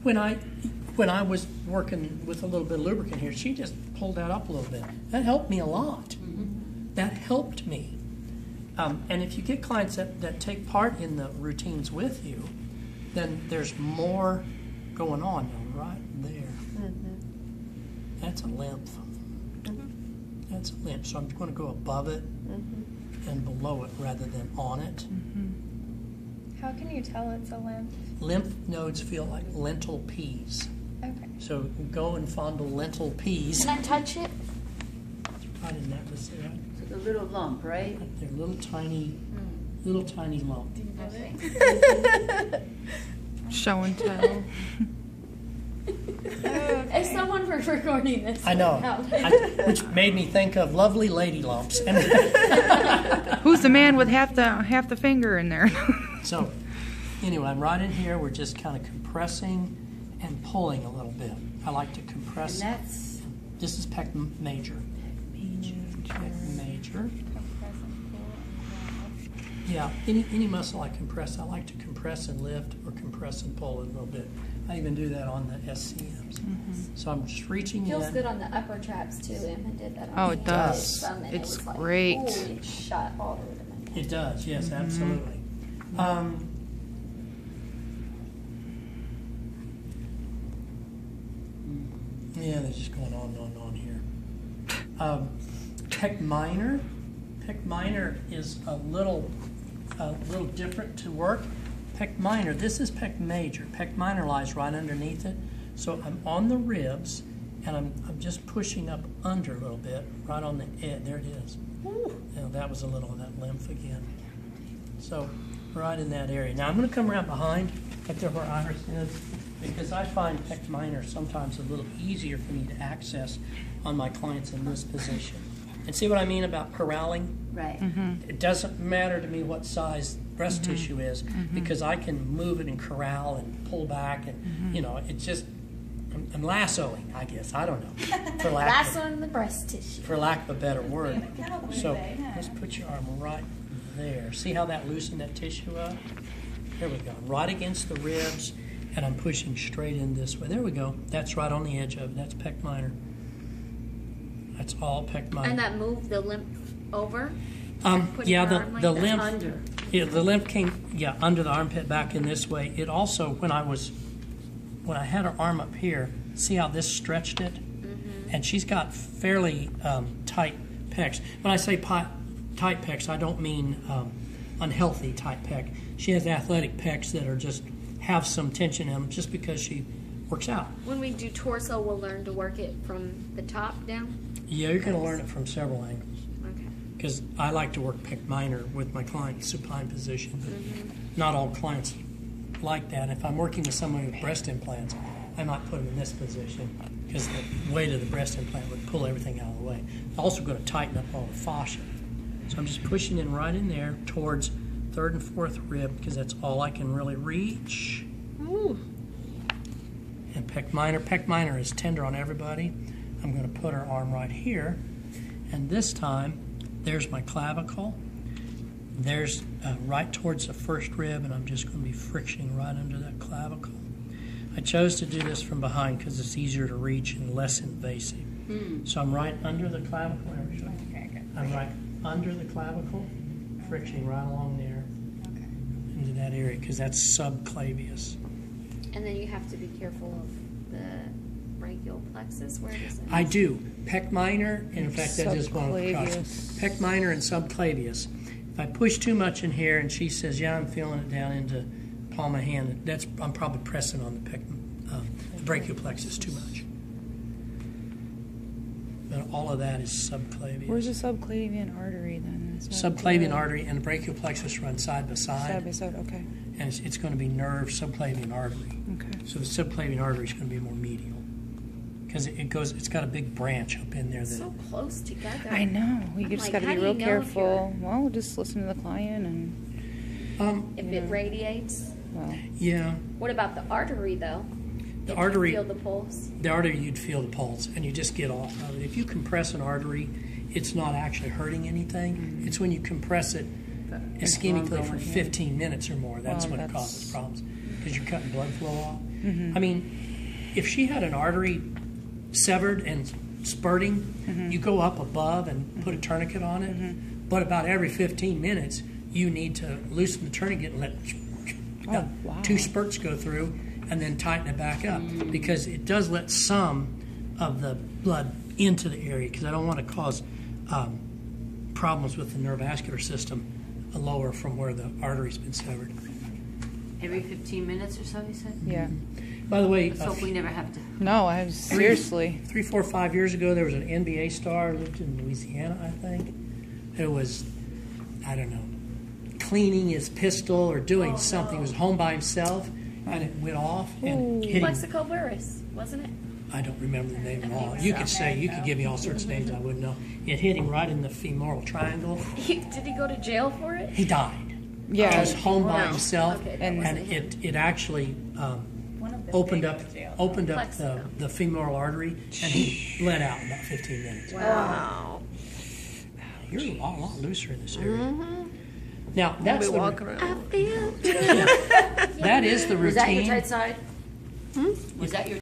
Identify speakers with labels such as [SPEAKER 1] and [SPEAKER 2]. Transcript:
[SPEAKER 1] when I was working with a little bit of lubricant here, she just pulled that up a little bit. That helped me a lot. Mm-hmm. That helped me. And if you get clients that take part in the routines with you, then there's more going on right there. Mm-hmm. That's a lymph. Mm-hmm. That's a lymph. So I'm going to go above it and below it rather than on it.
[SPEAKER 2] Mm-hmm. How can you tell it's a lymph?
[SPEAKER 1] Lymph nodes feel like lentil peas.
[SPEAKER 2] Okay.
[SPEAKER 1] So go and fondle lentil peas.
[SPEAKER 3] Can I touch it?
[SPEAKER 1] I didn't have to say that.
[SPEAKER 4] It's a little lump, right?
[SPEAKER 1] They're little tiny lump.
[SPEAKER 3] Okay.
[SPEAKER 5] Show and tell.
[SPEAKER 3] If someone were recording this,
[SPEAKER 1] I know, which made me think of lovely lady lumps.
[SPEAKER 5] Who's the man with half the finger in there?
[SPEAKER 1] So, anyway, I'm right in here. We're just kind of compressing and pulling a little bit. I like to compress.
[SPEAKER 4] And that's
[SPEAKER 1] This is pec major. Pec major. Yeah, any muscle I compress, I like to compress and lift or compress and pull a little bit. I even do that on the SCMs. Mm-hmm. So I'm just reaching in.
[SPEAKER 3] Feels good on the upper traps too. Emma did that on
[SPEAKER 5] Oh, it does.
[SPEAKER 3] Some,
[SPEAKER 5] It's
[SPEAKER 3] it was
[SPEAKER 5] great.
[SPEAKER 3] Like, ooh, it shot all the way to my neck.
[SPEAKER 1] It does, yes, absolutely. Yeah, they're just going on and on here. Pec minor. Pec minor is a little different to work. Pec minor, this is pec major. Pec minor lies right underneath it. So I'm on the ribs, and I'm just pushing up under a little bit, right on the edge. There it is. You know, that was a little of that lymph again. So right in that area. Now I'm going to come around behind, right there where Iris is, because I find pec minor sometimes a little easier for me to access on my clients in this position. And see what I mean about corralling?
[SPEAKER 4] right.
[SPEAKER 1] It doesn't matter to me what size breast tissue is, because I can move it and corral and pull back, and you know, it's just I'm lassoing, I guess. I don't know. For lack of,
[SPEAKER 3] Lassoing the breast tissue.
[SPEAKER 1] for lack of a better word. So let's put your arm right there. See how that loosened that tissue up? There we go. Right against the ribs, and I'm pushing straight in this way. There we go. That's right on the edge of it. That's pec minor. That's all pec minor.
[SPEAKER 3] And that moved the lymph over? Putting
[SPEAKER 1] Yeah,
[SPEAKER 3] your arm like
[SPEAKER 1] the
[SPEAKER 3] that?
[SPEAKER 1] lymph.
[SPEAKER 4] Under.
[SPEAKER 1] Yeah, the lymph came under the armpit back in this way. It also, when I had her arm up here, see how this stretched it? And she's got fairly tight pecs. When I say tight pecs, I don't mean unhealthy tight pec. She has athletic pecs that are just have some tension in them just because she works out.
[SPEAKER 3] When we do torso, we'll learn to work it from the top down?
[SPEAKER 1] Yeah, you're going to learn it from several angles.
[SPEAKER 3] Okay.
[SPEAKER 1] Because I like to work pec minor with my clients, supine position, but not all clients like that. If I'm working with someone with breast implants, I might put them in this position because the weight of the breast implant would pull everything out of the way. I'm also going to tighten up all the fascia. So I'm just pushing in right in there towards third and fourth rib because that's all I can really reach.
[SPEAKER 5] Ooh.
[SPEAKER 1] And pec minor is tender on everybody. I'm going to put her arm right here, and this time there's my clavicle. There's right towards the first rib, and I'm just going to be frictioning right under that clavicle. I chose to do this from behind because it's easier to reach and less invasive. So I'm right under the clavicle. I'm right under the clavicle, frictioning right along there into that area because that's subclavius.
[SPEAKER 3] And then you have to be careful of the brachial plexus. Where does it?
[SPEAKER 1] I do. Pec minor, and in fact, that is one of the
[SPEAKER 5] Subclavius.
[SPEAKER 1] causes. Pec minor and subclavius. If I push too much in here and she says, yeah, I'm feeling it down into palm of hand, I'm probably pressing on the brachial plexus too much. But all of that is subclavius.
[SPEAKER 5] Where's the subclavian artery then? It's not
[SPEAKER 1] Subclavian
[SPEAKER 5] there.
[SPEAKER 1] artery and the brachial plexus run side by
[SPEAKER 5] Side
[SPEAKER 1] side,
[SPEAKER 5] by side, okay.
[SPEAKER 1] and it's going to be nerve subclavian artery.
[SPEAKER 5] Okay.
[SPEAKER 1] So the subclavian artery is going to be more medial because it's got a big branch up in there that.
[SPEAKER 3] So close together.
[SPEAKER 5] I know. You just
[SPEAKER 3] Like,
[SPEAKER 5] got to
[SPEAKER 3] how
[SPEAKER 5] be
[SPEAKER 3] do
[SPEAKER 5] real
[SPEAKER 3] you know if
[SPEAKER 5] careful. Well, just listen to the client and,
[SPEAKER 3] If it radiates.
[SPEAKER 5] well,
[SPEAKER 1] Yeah.
[SPEAKER 3] What about the artery though?
[SPEAKER 1] The
[SPEAKER 3] If
[SPEAKER 1] artery.
[SPEAKER 3] You feel the pulse.
[SPEAKER 1] The artery, you'd feel the pulse, and you just get off of it. If you compress an artery, it's not actually hurting anything. It's when you compress it ischemically for 15 minutes or more. That's
[SPEAKER 5] Well,
[SPEAKER 1] when it causes problems because you're cutting blood flow off. I mean, if she had an artery severed and spurting, you go up above and put a tourniquet on it. But about every 15 minutes, you need to loosen the tourniquet and let
[SPEAKER 5] Oh, wow.
[SPEAKER 1] 2 spurts go through and then tighten it back up because it does let some of the blood into the area because I don't want to cause problems with the neurovascular system lower from where the artery's been severed.
[SPEAKER 4] Every 15 minutes or so, you said?
[SPEAKER 5] Yeah.
[SPEAKER 1] By the way,
[SPEAKER 4] Let's hope we never have to.
[SPEAKER 5] No, I was seriously.
[SPEAKER 1] 3, 4, 5 years ago, there was an NBA star lived in Louisiana, I think. It was, I don't know, cleaning his pistol or doing something. He was home by himself, and it went off and hit him.
[SPEAKER 3] Plexico Burris, wasn't it?
[SPEAKER 1] I don't remember the name at all. You could say, you could give me all sorts of names I wouldn't know. It hit him right in the femoral triangle.
[SPEAKER 3] Did he go to jail for it?
[SPEAKER 1] He died.
[SPEAKER 5] Yeah.
[SPEAKER 1] He was home by
[SPEAKER 3] Wow.
[SPEAKER 1] himself,
[SPEAKER 3] Okay, that
[SPEAKER 1] and
[SPEAKER 3] wasn't
[SPEAKER 1] it actually
[SPEAKER 2] One of them
[SPEAKER 1] opened
[SPEAKER 2] did
[SPEAKER 1] up
[SPEAKER 2] go to jail.
[SPEAKER 1] the femoral artery, and he bled out in about 15 minutes.
[SPEAKER 3] Wow.
[SPEAKER 1] You're a lot looser in this area. Now that's the,
[SPEAKER 3] I feel
[SPEAKER 1] that is the
[SPEAKER 4] Was that your
[SPEAKER 1] routine.
[SPEAKER 4] tight side? Was that your